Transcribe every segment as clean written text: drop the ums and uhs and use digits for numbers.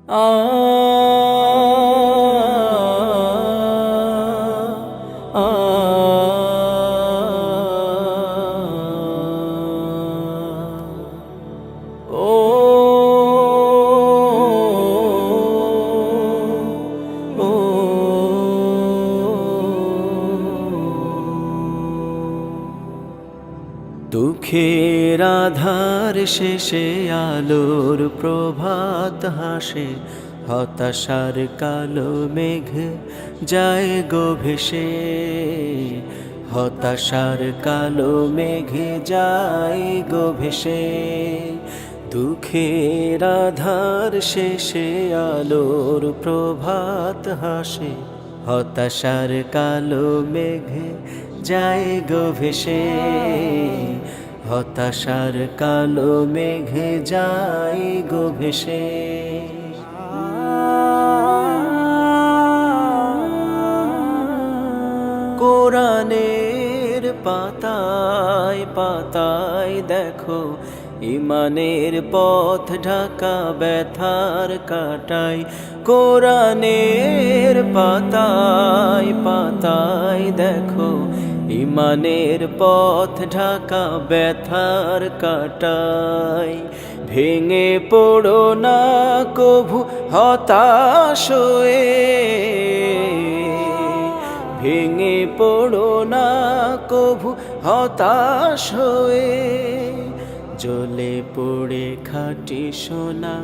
আ আ ও ও দুঃখের আধার শেষে আলোর প্রভাত হাসে, হতাশার কালো মেঘ যায় গো ভেসে, হতাশার কালো মেঘ যায় গো ভেসে। দুঃখের আধার শেষে আলোর প্রভাত হাসে, হতাশার কালো মেঘ যায় গো ভেসে, হতাশার কালো মেঘ যায় গো ভেসে। কোরআনের পাতায় পাতায় দেখো, ইমানের পথ ঢাকা ব্যথার কাটাই। কোরআনের পাতায় পাতায় দেখো, ইমানের পথ ঢাকা ব্যথার কাটাই। ভেঙে পড়ো না কভু হতাশ হয়ে, ভেঙে পড়ো না কভু হতাশ হয়ে। জ্বলে পড়ে খাঁটি সোনা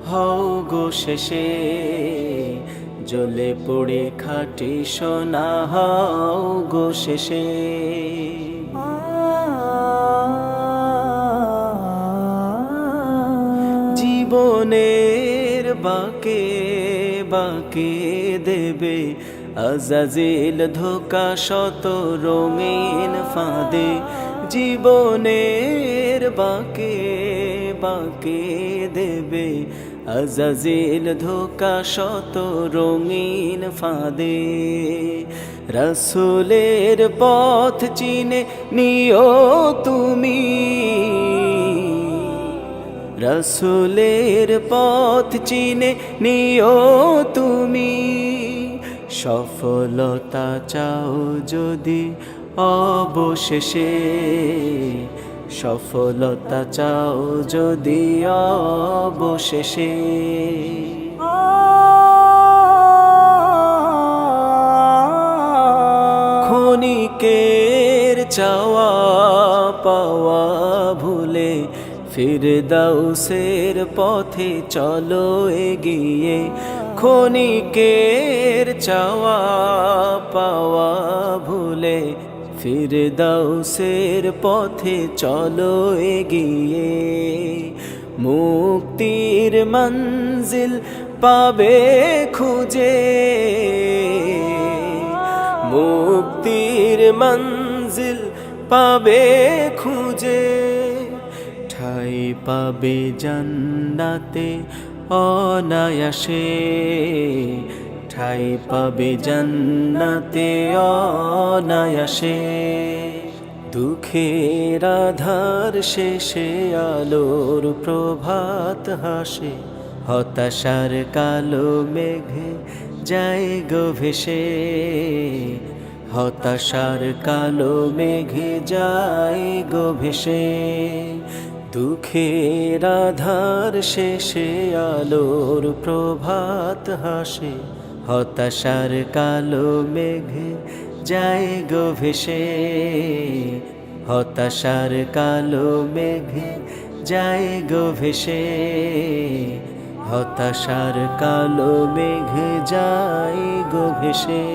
হও গো শেষে, জ্বলে পড়ে খাঁটি সোনা হও গো শেষে। জীবনের বাঁকে বাঁকে দেবে আজাজিল ধোকা শত রঙিন ফাঁদে। জীবনের বাঁকে বাঁকে দেবে আজাজিল ধোকা শত রঙিন ফাঁদে। রাসূলের পথ চিনে নিও তুমি, রাসূলের পথ চিনে নিও তুমি। সফলতা চাও যদি অবশেষে, সফলতা চাও যদি অবশেষে। ক্ষণিকের চাওয়া পাওয়া ভুলে ফিরদাউসের পথে চলো এগিয়ে। ক্ষণিকের চাওয়া পাওয়া ভুলে ফিরদাউসের পথে চলো এগিয়ে। মুক্তির মঞ্জিল পাবে খুঁজে, মুক্তির মঞ্জিল পাবে খুঁজে। ঠাই পাবে জান্নাতে অনায়াসে, ঠাই পাবে জান্নাতে অনায়াসে। দুঃখের আধার শেষে আলোর প্রভাত হাসে, হতাশার কালো মেঘ যায় গো ভেসে, হতাশার কালো মেঘ যায় গো ভেসে। দুঃখের আধার শেষে আলোর প্রভাত হাসে, হতাশার কালো মেঘ যায় গো ভেসে, হতাশার কালো মেঘ যায় গো ভেসে, হতাশার কালো মেঘ যায় গো ভেসে।